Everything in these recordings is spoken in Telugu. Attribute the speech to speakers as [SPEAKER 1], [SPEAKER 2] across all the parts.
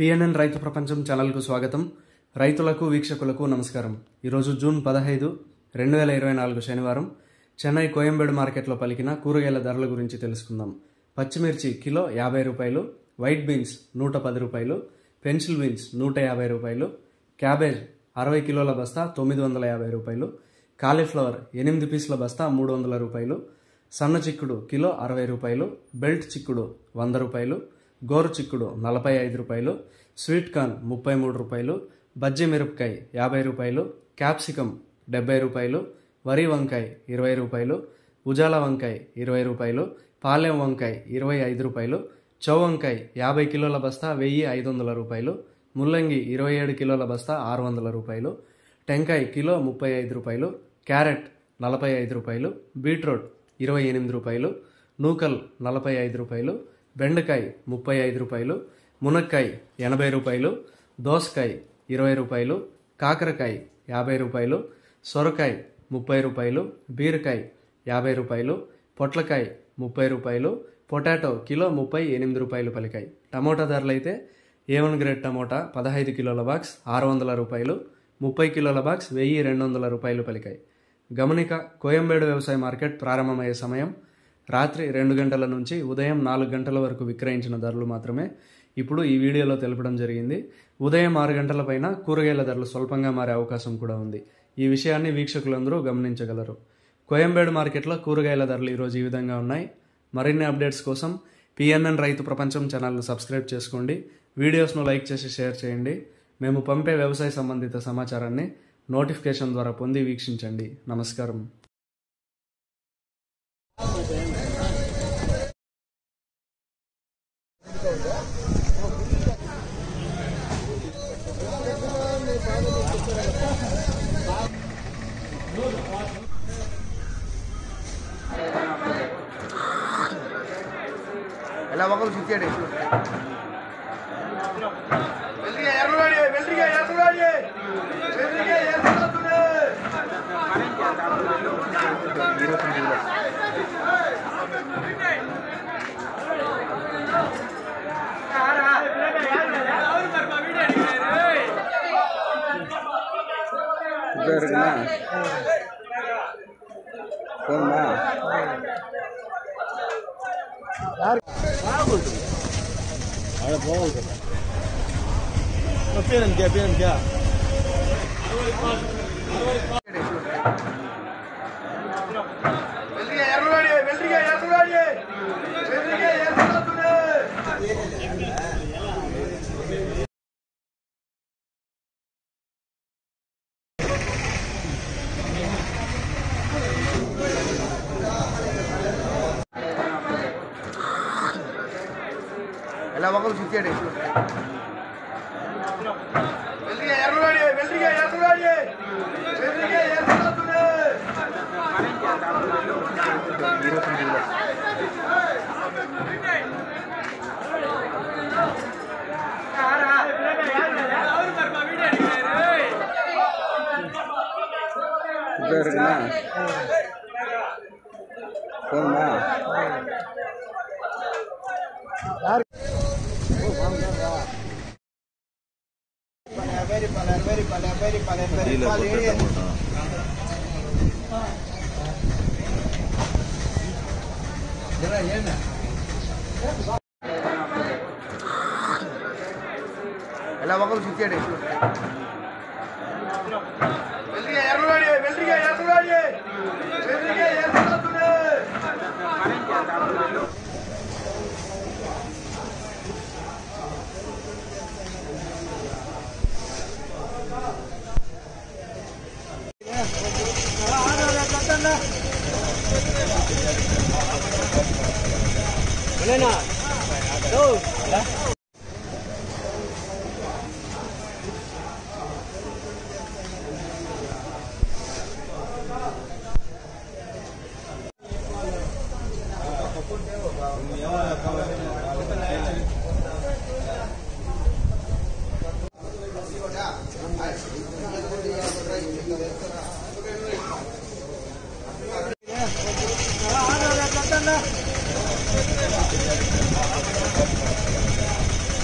[SPEAKER 1] పిఎన్ఎన్ రైతు ప్రపంచం ఛానల్కు స్వాగతం. రైతులకు వీక్షకులకు నమస్కారం. ఈరోజు జూన్ 15, 2024 శనివారం చెన్నై కోయంబేడు మార్కెట్లో పలికిన కూరగాయల ధరల గురించి తెలుసుకుందాం. పచ్చిమిర్చి కిలో 50 రూపాయలు, వైట్ బీన్స్ 110 రూపాయలు, పెన్సిల్ బీన్స్ 150 రూపాయలు, క్యాబేజ్ 60 కిలోల బస్తా 950 రూపాయలు, కాలీఫ్లవర్ 8 పీసుల బస్తా 300 రూపాయలు, సన్న చిక్కుడు కిలో 60 రూపాయలు, బెల్ట్ చిక్కుడు 100 రూపాయలు, గోరు చిక్కుడు 45 రూపాయలు, స్వీట్ కార్న్ 33 రూపాయలు, బజ్జీ మిరపకాయ 50 రూపాయలు, క్యాప్సికం 70 రూపాయలు, వరి వంకాయ 20 రూపాయలు, ఉజాల వంకాయ 20 రూపాయలు, పాలెం వంకాయ 25 రూపాయలు, చౌ వంకాయ 50 కిలోల బస్తా 1500 రూపాయలు, ముల్లంగి 27 కిలోల బస్తా 600 రూపాయలు, టెంకాయ కిలో 35 రూపాయలు, క్యారెట్ 45 రూపాయలు, బీట్రూట్ 28 రూపాయలు, నూకల్ 45 రూపాయలు, బెండకాయ 35 రూపాయలు, మునక్కాయ 80 రూపాయలు, దోసకాయ 20 రూపాయలు, కాకరకాయ 50 రూపాయలు, సొరకాయ 30 రూపాయలు, బీరకాయ 50 రూపాయలు, పొట్లకాయ 30 రూపాయలు, పొటాటో కిలో 38 రూపాయలు పలికాయి. టమోటా ధరలు అయితే A1 గ్రేడ్ టమోటా 15 కిలోల బాక్స్ 600 రూపాయలు, 30 కిలోల బాక్స్ 1200 రూపాయలు పలికాయి. గమనిక, కోయంబేడు వ్యవసాయ మార్కెట్ ప్రారంభమయ్యే సమయం రాత్రి 2 గంటల నుంచి ఉదయం 4 గంటల వరకు విక్రయించిన ధరలు మాత్రమే ఇప్పుడు ఈ వీడియోలో తెలపడం జరిగింది. ఉదయం 6 గంటల పైన కూరగాయల ధరలు స్వల్పంగా మారే అవకాశం కూడా ఉంది. ఈ విషయాన్ని వీక్షకులందరూ గమనించగలరు. కోయంబేడు మార్కెట్లో కూరగాయల ధరలు ఈరోజు ఈ విధంగా ఉన్నాయి. మరిన్ని అప్డేట్స్ కోసం పిఎన్ఎన్ రైతు ప్రపంచం ఛానల్ను సబ్స్క్రైబ్ చేసుకోండి. వీడియోస్ను లైక్ చేసి షేర్ చేయండి. మేము పంపే వ్యవసాయ సంబంధిత సమాచారాన్ని నోటిఫికేషన్ ద్వారా పొంది వీక్షించండి. నమస్కారం.
[SPEAKER 2] ఎలా ఒకరు చిచ్చాడు ఎలా ఒకరు చిచ్చాడు ఎలా ఒకరు చిచ్చాడు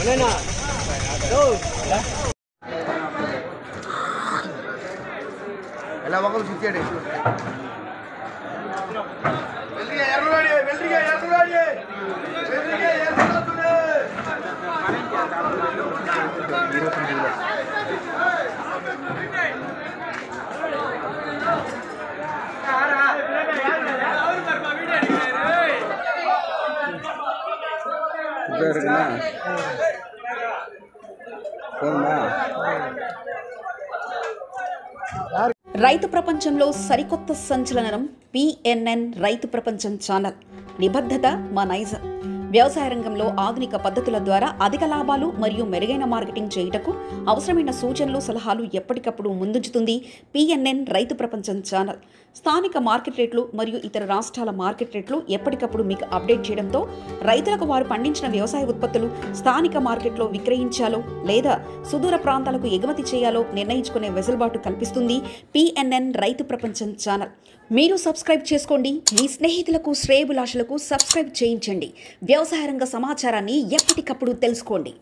[SPEAKER 2] Elena, go. ಎಲ್ಲ ಮಕ್ಕಳು ಸಿಕ್ಕಿಡಿ
[SPEAKER 3] రైతు ప్రపంచంలో సరికొత్త సంచలనం పిఎన్ఎన్ రైతు ప్రపంచం ఛానల్. నిబద్ధత మా నైజం. వ్యవసాయ రంగంలో ఆధునిక పద్ధతుల ద్వారా అధిక లాభాలు మరియు మెరుగైన మార్కెటింగ్ చేయుటకు అవసరమైన సూచనలు, సలహాలు ఎప్పటికప్పుడు ముందుంచుతుంది పిఎన్ఎన్ రైతు ప్రపంచం ఛానల్. స్థానిక మార్కెట్ రేట్లు మరియు ఇతర రాష్ట్రాల మార్కెట్ రేట్లు ఎప్పటికప్పుడు మీకు అప్డేట్ చేయడంతో రైతులకు వారు పండించిన వ్యవసాయ ఉత్పత్తులు స్థానిక మార్కెట్లో విక్రయించాలో లేదా సుదూర ప్రాంతాలకు ఎగుమతి చేయాలో నిర్ణయించుకునే వెసులుబాటు కల్పిస్తుంది పిఎన్ఎన్ రైతు ప్రపంచం ఛానల్. మీరు సబ్స్క్రైబ్ చేసుకోండి. మీ స్నేహితులకు, శ్రేయోభిలాషులకు సబ్స్క్రైబ్ చేయించండి. వ్యవసాయ రంగ సమాచారాన్ని ఎప్పటికప్పుడు తెలుసుకోండి.